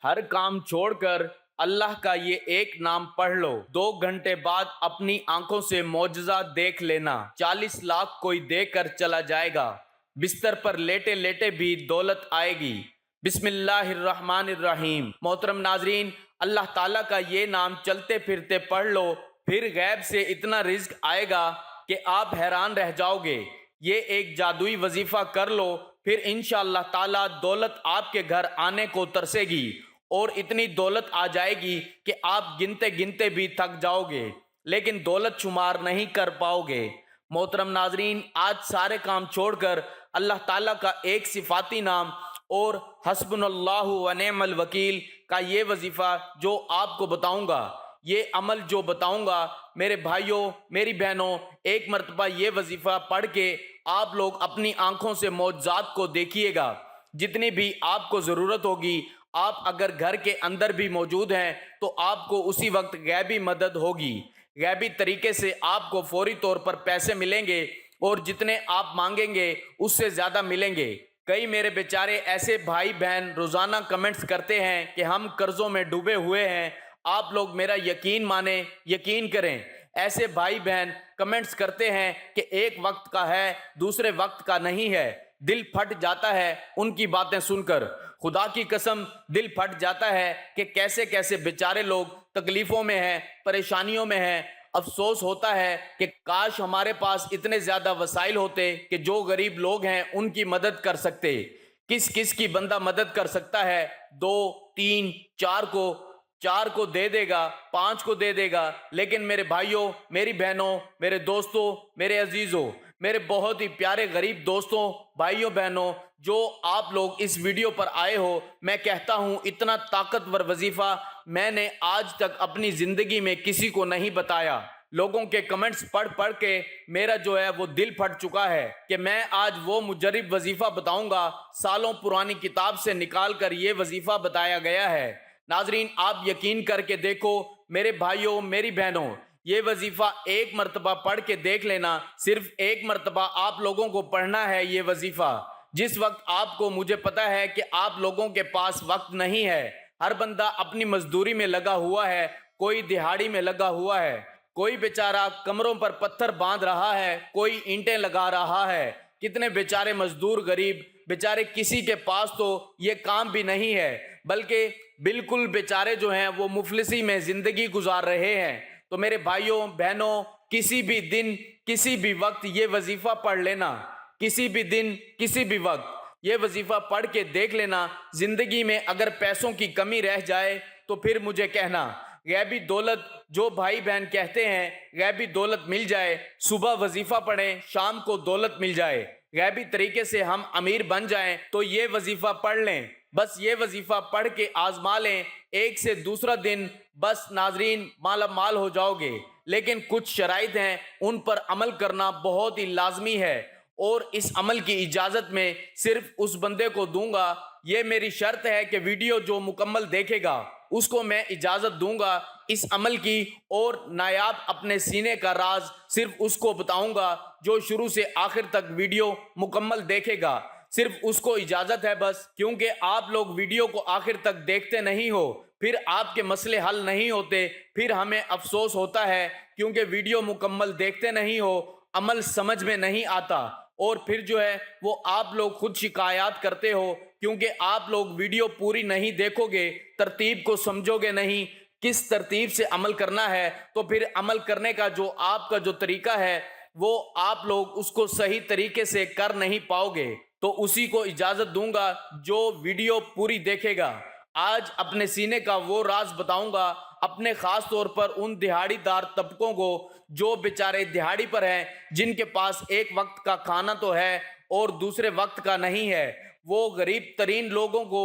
ہر کام چھوڑ کر اللہ کا یہ ایک نام پڑھ لو، 2 گھنٹے بعد اپنی آنکھوں سے معجزہ دیکھ لینا۔ 40 لاکھ کوئی دے کر چلا جائے گا، بستر پر لیٹے لیٹے بھی دولت آئے گی۔ بسم اللہ الرحمن الرحیم۔ محترم ناظرین، اللہ تعالیٰ کا یہ نام چلتے پھرتے پڑھ لو، پھر غیب سے اتنا رزق آئے گا کہ آپ حیران رہ جاؤ گے۔ یہ ایک جادوئی وظیفہ کر لو، پھر انشاءاللہ تعالیٰ دولت آپ کے گھر آنے کو ترسے گی، اور اتنی دولت آ جائے گی کہ آپ گنتے گنتے بھی تھک جاؤ گے، لیکن دولت شمار نہیں کر پاؤ گے۔ محترم ناظرین، آج سارے کام چھوڑ کر اللہ تعالیٰ کا ایک صفاتی نام اور حسبنا اللہ و نعم الوکیل کا یہ وظیفہ جو آپ کو بتاؤں گا، یہ عمل جو بتاؤں گا، میرے بھائیوں میری بہنوں، ایک مرتبہ یہ وظیفہ پڑھ کے آپ لوگ اپنی آنکھوں سے معجزات کو دیکھیے گا۔ جتنی بھی آپ کو ضرورت ہوگی، آپ اگر گھر کے اندر بھی موجود ہیں تو آپ کو اسی وقت غیبی مدد ہوگی، غیبی طریقے سے آپ کو فوری طور پر پیسے ملیں گے، اور جتنے آپ مانگیں گے اس سے زیادہ ملیں گے۔ کئی میرے بیچارے ایسے بھائی بہن روزانہ کمنٹس کرتے ہیں کہ ہم قرضوں میں ڈوبے ہوئے ہیں۔ آپ لوگ میرا یقین مانیں، یقین کریں، ایسے بھائی بہن کمنٹس کرتے ہیں کہ ایک وقت کا ہے، دوسرے وقت کا نہیں ہے۔ دل پھٹ جاتا ہے ان کی باتیں سن کر، خدا کی قسم دل پھٹ جاتا ہے کہ کیسے کیسے بیچارے لوگ تکلیفوں میں ہیں، پریشانیوں میں ہیں۔ افسوس ہوتا ہے کہ کاش ہمارے پاس اتنے زیادہ وسائل ہوتے کہ جو غریب لوگ ہیں ان کی مدد کر سکتے۔ کس کس کی بندہ مدد کر سکتا ہے؟ 2 3 4 کو دے دے گا، 5 کو دے دے گا، لیکن میرے بھائیوں میری بہنوں میرے دوستوں میرے عزیزوں، میرے بہت ہی پیارے غریب دوستوں بھائیوں بہنوں، جو آپ لوگ اس ویڈیو پر آئے ہو، میں کہتا ہوں اتنا طاقتور وظیفہ میں نے آج تک اپنی زندگی میں کسی کو نہیں بتایا۔ لوگوں کے کمنٹس پڑھ پڑھ کے میرا جو ہے وہ دل پھٹ چکا ہے کہ میں آج وہ مجرب وظیفہ بتاؤں گا، سالوں پرانی کتاب سے نکال کر یہ وظیفہ بتایا گیا ہے۔ ناظرین، آپ یقین کر کے دیکھو میرے بھائیوں میری بہنوں، یہ وظیفہ ایک مرتبہ پڑھ کے دیکھ لینا، صرف ایک مرتبہ آپ لوگوں کو پڑھنا ہے یہ وظیفہ۔ جس وقت آپ کو، مجھے پتا ہے کہ آپ لوگوں کے پاس وقت نہیں ہے، ہر بندہ اپنی مزدوری میں لگا ہوا ہے، کوئی دہاڑی میں لگا ہوا ہے، کوئی بیچارہ کمروں پر پتھر باندھ رہا ہے، کوئی اینٹیں لگا رہا ہے۔ کتنے بیچارے مزدور غریب بیچارے، کسی کے پاس تو یہ کام بھی نہیں ہے، بلکہ بالکل بیچارے جو ہیں وہ مفلسی میں زندگی گزار رہے ہیں۔ تو میرے بھائیوں بہنوں، کسی بھی دن کسی بھی وقت یہ وظیفہ پڑھ لینا، کسی بھی دن کسی بھی وقت یہ وظیفہ پڑھ کے دیکھ لینا۔ زندگی میں اگر پیسوں کی کمی رہ جائے تو پھر مجھے کہنا۔ غیبی دولت جو بھائی بہن کہتے ہیں غیبی دولت مل جائے، صبح وظیفہ پڑھیں شام کو دولت مل جائے، غیبی طریقے سے ہم امیر بن جائیں، تو یہ وظیفہ پڑھ لیں۔ بس یہ وظیفہ پڑھ کے آزما لیں، ایک سے دوسرا دن بس ناظرین مالا مال ہو جاؤ گے۔ لیکن کچھ شرائط ہیں، ان پر عمل کرنا بہت ہی لازمی ہے، اور اس عمل کی اجازت میں صرف اس بندے کو دوں گا۔ یہ میری شرط ہے کہ ویڈیو جو مکمل دیکھے گا اس کو میں اجازت دوں گا اس عمل کی، اور نایاب اپنے سینے کا راز صرف اس کو بتاؤں گا جو شروع سے آخر تک ویڈیو مکمل دیکھے گا۔ صرف اس کو اجازت ہے بس، کیونکہ آپ لوگ ویڈیو کو آخر تک دیکھتے نہیں ہو، پھر آپ کے مسئلے حل نہیں ہوتے، پھر ہمیں افسوس ہوتا ہے کیونکہ ویڈیو مکمل دیکھتے نہیں ہو، عمل سمجھ میں نہیں آتا، اور پھر جو ہے وہ آپ لوگ خود شکایات کرتے ہو کیونکہ آپ لوگ ویڈیو پوری نہیں دیکھو گے، ترتیب کو سمجھو گے نہیں، کس ترتیب سے عمل کرنا ہے، تو پھر عمل کرنے کا جو آپ کا جو طریقہ ہے وہ آپ لوگ اس کو صحیح طریقے سے کر نہیں پاؤ گے۔ تو اسی کو اجازت دوں گا جو ویڈیو پوری دیکھے گا۔ آج اپنے سینے کا وہ راز بتاؤں گا، اپنے خاص طور پر ان دہاڑی دار طبقوں کو جو بیچارے دہاڑی پر ہیں، جن کے پاس ایک وقت کا کھانا تو ہے اور دوسرے وقت کا نہیں ہے۔ وہ غریب ترین لوگوں کو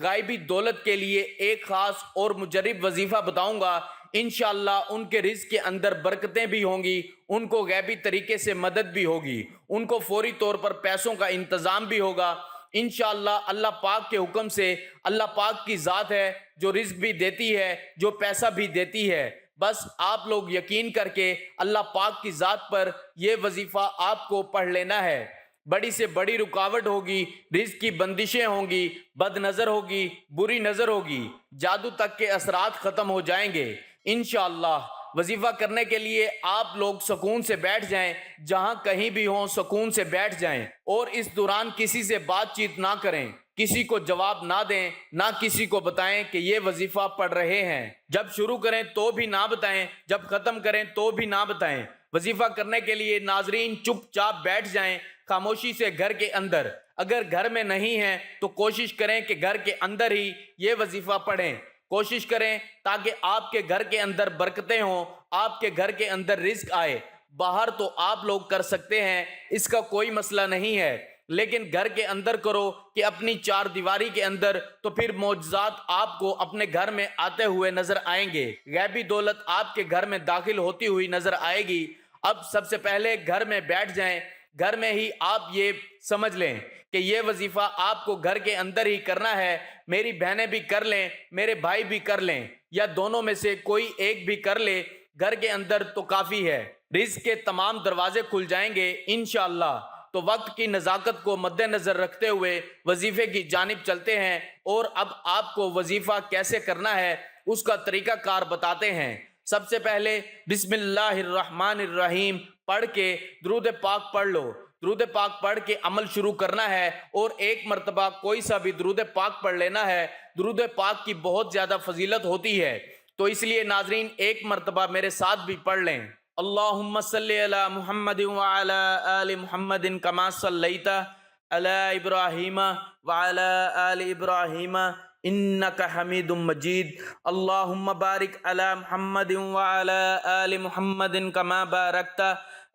غائبی دولت کے لیے ایک خاص اور مجرب وظیفہ بتاؤں گا۔ انشاءاللہ ان کے رزق کے اندر برکتیں بھی ہوں گی، ان کو غیبی طریقے سے مدد بھی ہوگی، ان کو فوری طور پر پیسوں کا انتظام بھی ہوگا۔ انشاءاللہ اللہ پاک کے حکم سے، اللہ پاک کی ذات ہے جو رزق بھی دیتی ہے، جو پیسہ بھی دیتی ہے۔ بس آپ لوگ یقین کر کے اللہ پاک کی ذات پر یہ وظیفہ آپ کو پڑھ لینا ہے۔ بڑی سے بڑی رکاوٹ ہوگی، رزق کی بندشیں ہوں گی، بد نظر ہوگی، بری نظر ہوگی، جادو تک کے اثرات ختم ہو جائیں گے انشاءاللہ۔ وظیفہ کرنے کے لیے آپ لوگ سکون سے بیٹھ جائیں، جہاں کہیں بھی ہوں سکون سے بیٹھ جائیں، اور اس دوران کسی سے بات چیت نہ کریں، کسی کو جواب نہ دیں، نہ کسی کو بتائیں کہ یہ وظیفہ پڑھ رہے ہیں۔ جب شروع کریں تو بھی نہ بتائیں، جب ختم کریں تو بھی نہ بتائیں۔ وظیفہ کرنے کے لیے ناظرین چپ چاپ بیٹھ جائیں خاموشی سے گھر کے اندر۔ اگر گھر میں نہیں ہیں تو کوشش کریں کہ گھر کے اندر ہی یہ وظیفہ پڑھیں۔ کوشش کریں تاکہ آپ کے گھر کے اندر برکتیں ہوں، آپ کے گھر کے اندر رزق آئے۔ باہر تو آپ لوگ کر سکتے ہیں، اس کا کوئی مسئلہ نہیں ہے، لیکن گھر کے اندر کرو کہ اپنی چار دیواری کے اندر، تو پھر معجزات آپ کو اپنے گھر میں آتے ہوئے نظر آئیں گے، غیبی دولت آپ کے گھر میں داخل ہوتی ہوئی نظر آئے گی۔ اب سب سے پہلے گھر میں بیٹھ جائیں، گھر میں ہی آپ یہ سمجھ لیں کہ یہ وظیفہ آپ کو گھر کے اندر ہی کرنا ہے۔ میری بہنیں بھی کر لیں، میرے بھائی بھی کر لیں، یا دونوں میں سے کوئی ایک بھی کر لے گھر کے اندر تو کافی ہے۔ رزق کے تمام دروازے کھل جائیں گے انشاءاللہ۔ تو وقت کی نزاکت کو مد نظر رکھتے ہوئے وظیفے کی جانب چلتے ہیں، اور اب آپ کو وظیفہ کیسے کرنا ہے اس کا طریقہ کار بتاتے ہیں۔ سب سے پہلے بسم اللہ الرحمن الرحیم پڑھ کے درود پاک پڑھ لو۔ درود پاک پڑھ کے عمل شروع کرنا ہے، اور ایک مرتبہ کوئی سا بھی درود پاک پڑھ لینا ہے۔ درود پاک کی بہت زیادہ فضیلت ہوتی ہے، تو اس لیے ناظرین ایک مرتبہ میرے ساتھ بھی پڑھ لیں۔ اللہم صلی علی محمد وعلی آل محمد کما صلیت علی ابراہیم وعلی آل ابراہیم انک حمید مجید۔ اللہم بارک علی محمد وعلی آل محمد کما بارکت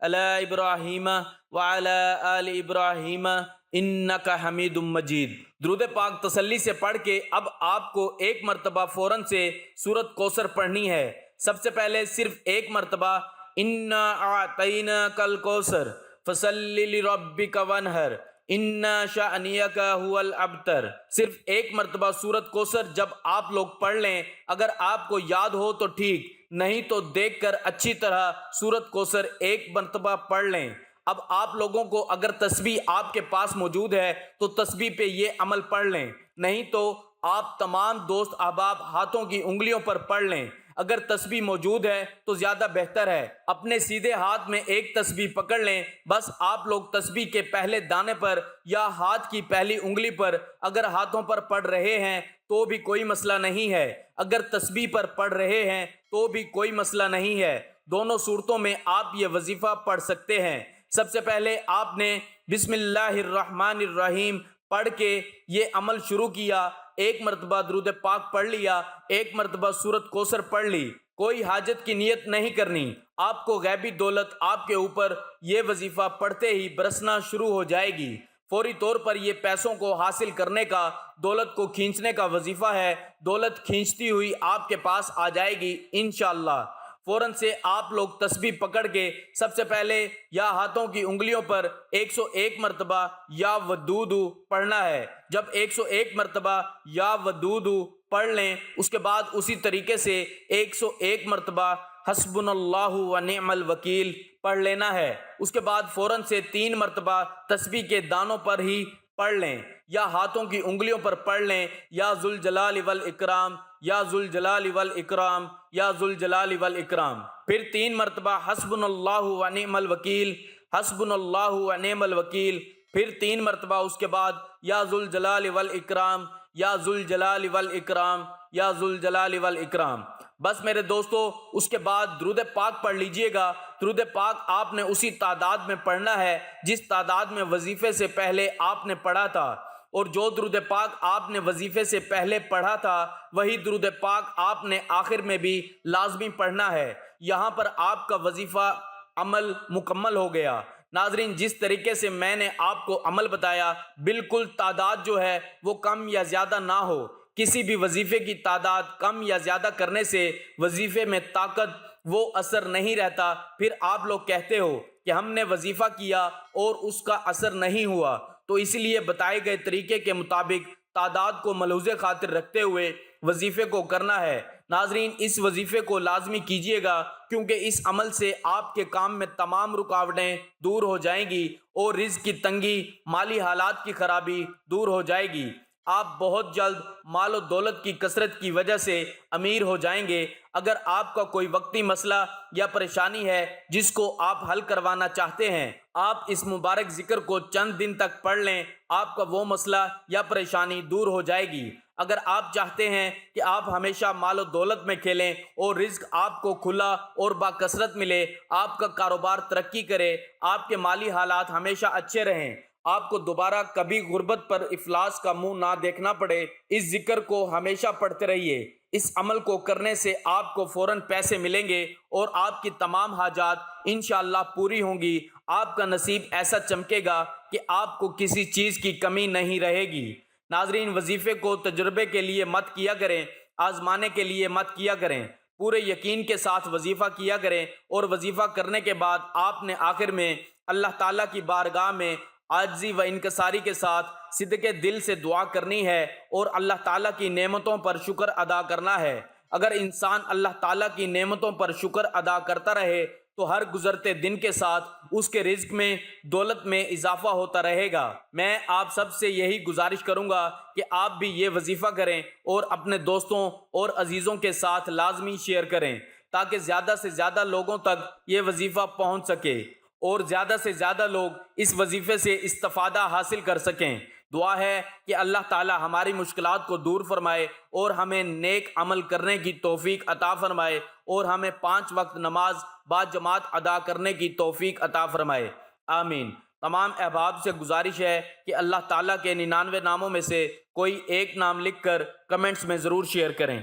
علی ابراہیم وعلی آل ابراہیم انک حمید مجید۔ درود پاک تسلی سے پڑھ کے اب آپ کو ایک مرتبہ فوراً سے سورۃ کوثر پڑھنی ہے۔ سب سے پہلے صرف ایک مرتبہ انا اعطیناک الکوثر فصلی لربک وانحر ان شأنیک ھو الابتر۔ صرف ایک مرتبہ سورۃ کوثر جب آپ لوگ پڑھ لیں، اگر آپ کو یاد ہو تو ٹھیک، نہیں تو دیکھ کر اچھی طرح سورۃ کوثر ایک مرتبہ پڑھ لیں۔ اب آپ لوگوں کو اگر تسبیح آپ کے پاس موجود ہے تو تسبیح پہ یہ عمل پڑھ لیں، نہیں تو آپ تمام دوست احباب ہاتھوں کی انگلیوں پر پڑھ لیں۔ اگر تسبیح موجود ہے تو زیادہ بہتر ہے، اپنے سیدھے ہاتھ میں ایک تسبیح پکڑ لیں۔ بس آپ لوگ تسبیح کے پہلے دانے پر یا ہاتھ کی پہلی انگلی پر اگر ہاتھوں پر پڑھ رہے ہیں تو بھی کوئی مسئلہ نہیں ہے، اگر تسبیح پر پڑھ رہے ہیں تو بھی کوئی مسئلہ نہیں ہے۔ دونوں صورتوں میں آپ یہ وظیفہ پڑھ سکتے ہیں۔ سب سے پہلے آپ نے بسم اللہ الرحمن الرحیم پڑھ کے یہ عمل شروع کیا، ایک مرتبہ درود پاک پڑھ لیا، ایک مرتبہ سورۃ کوثر پڑھ لی۔ کوئی حاجت کی نیت نہیں کرنی، آپ کو غیبی دولت آپ کے اوپر یہ وظیفہ پڑھتے ہی برسنا شروع ہو جائے گی۔ فوری طور پر یہ پیسوں کو حاصل کرنے کا، دولت کو کھینچنے کا وظیفہ ہے۔ دولت کھینچتی ہوئی آپ کے پاس آ جائے گی انشاءاللہ۔ فوراً سے آپ لوگ تسبیح پکڑ کے سب سے پہلے یا ہاتھوں کی انگلیوں پر 101 مرتبہ یا ودودو پڑھنا ہے۔ جب 101 مرتبہ یا ودودو پڑھ لیں، اس کے بعد اسی طریقے سے 101 مرتبہ حسبنا اللہ و نعم الوکیل پڑھ لینا ہے۔ اس کے بعد فوراً سے 3 مرتبہ تسبیح کے دانوں پر ہی پڑھ لیں، یا ہاتھوں کی انگلیوں پر پڑھ لیں، یا ذوالجلال والاکرام، یا ذوالجلال والاکرام، یا ذوالجلال والاکرام۔ پھر 3 مرتبہ حسبنا اللہ و نعم الوکیل، حسبنا اللہ و نعم الوکیل۔ پھر 3 مرتبہ اس کے بعد یا ذوالجلال والاکرام، یا ذوالجلال والاکرام، یا ذوالجلال والاکرام۔ بس میرے دوستو، اس کے بعد درود پاک پڑھ لیجئے گا۔ درود پاک آپ نے اسی تعداد میں پڑھنا ہے جس تعداد میں وظیفے سے پہلے آپ نے پڑھا تھا، اور جو درود پاک آپ نے وظیفے سے پہلے پڑھا تھا وہی درود پاک آپ نے آخر میں بھی لازمی پڑھنا ہے۔ یہاں پر آپ کا وظیفہ عمل مکمل ہو گیا۔ ناظرین، جس طریقے سے میں نے آپ کو عمل بتایا، بالکل تعداد جو ہے وہ کم یا زیادہ نہ ہو۔ کسی بھی وظیفے کی تعداد کم یا زیادہ کرنے سے وظیفے میں طاقت وہ اثر نہیں رہتا۔ پھر آپ لوگ کہتے ہو کہ ہم نے وظیفہ کیا اور اس کا اثر نہیں ہوا، تو اس لیے بتائے گئے طریقے کے مطابق تعداد کو ملحوظ خاطر رکھتے ہوئے وظیفے کو کرنا ہے۔ ناظرین، اس وظیفے کو لازمی کیجیے گا، کیونکہ اس عمل سے آپ کے کام میں تمام رکاوٹیں دور ہو جائیں گی اور رزق کی تنگی، مالی حالات کی خرابی دور ہو جائے گی۔ آپ بہت جلد مال و دولت کی کثرت کی وجہ سے امیر ہو جائیں گے۔ اگر آپ کا کوئی وقتی مسئلہ یا پریشانی ہے جس کو آپ حل کروانا چاہتے ہیں، آپ اس مبارک ذکر کو چند دن تک پڑھ لیں، آپ کا وہ مسئلہ یا پریشانی دور ہو جائے گی۔ اگر آپ چاہتے ہیں کہ آپ ہمیشہ مال و دولت میں کھیلیں اور رزق آپ کو کھلا اور باکثرت ملے، آپ کا کاروبار ترقی کرے، آپ کے مالی حالات ہمیشہ اچھے رہیں، آپ کو دوبارہ کبھی غربت پر افلاس کا منہ نہ دیکھنا پڑے، اس ذکر کو ہمیشہ پڑھتے رہیے۔ اس عمل کو کرنے سے آپ کو فوراً پیسے ملیں گے اور آپ کی تمام حاجات انشاءاللہ پوری ہوں گی۔ آپ کا نصیب ایسا چمکے گا کہ آپ کو کسی چیز کی کمی نہیں رہے گی۔ ناظرین، وظیفے کو تجربے کے لیے مت کیا کریں، آزمانے کے لیے مت کیا کریں، پورے یقین کے ساتھ وظیفہ کیا کریں، اور وظیفہ کرنے کے بعد آپ نے آخر میں اللہ تعالیٰ کی بارگاہ میں عاجزی و انکساری کے ساتھ صدقے دل سے دعا کرنی ہے اور اللہ تعالیٰ کی نعمتوں پر شکر ادا کرنا ہے۔ اگر انسان اللہ تعالیٰ کی نعمتوں پر شکر ادا کرتا رہے تو ہر گزرتے دن کے ساتھ اس کے رزق میں، دولت میں اضافہ ہوتا رہے گا۔ میں آپ سب سے یہی گزارش کروں گا کہ آپ بھی یہ وظیفہ کریں اور اپنے دوستوں اور عزیزوں کے ساتھ لازمی شیئر کریں، تاکہ زیادہ سے زیادہ لوگوں تک یہ وظیفہ پہنچ سکے اور زیادہ سے زیادہ لوگ اس وظیفے سے استفادہ حاصل کر سکیں۔ دعا ہے کہ اللہ تعالی ہماری مشکلات کو دور فرمائے اور ہمیں نیک عمل کرنے کی توفیق عطا فرمائے، اور ہمیں 5 وقت نماز با جماعت ادا کرنے کی توفیق عطا فرمائے، آمین۔ تمام احباب سے گزارش ہے کہ اللہ تعالیٰ کے 99 ناموں میں سے کوئی ایک نام لکھ کر کمنٹس میں ضرور شیئر کریں۔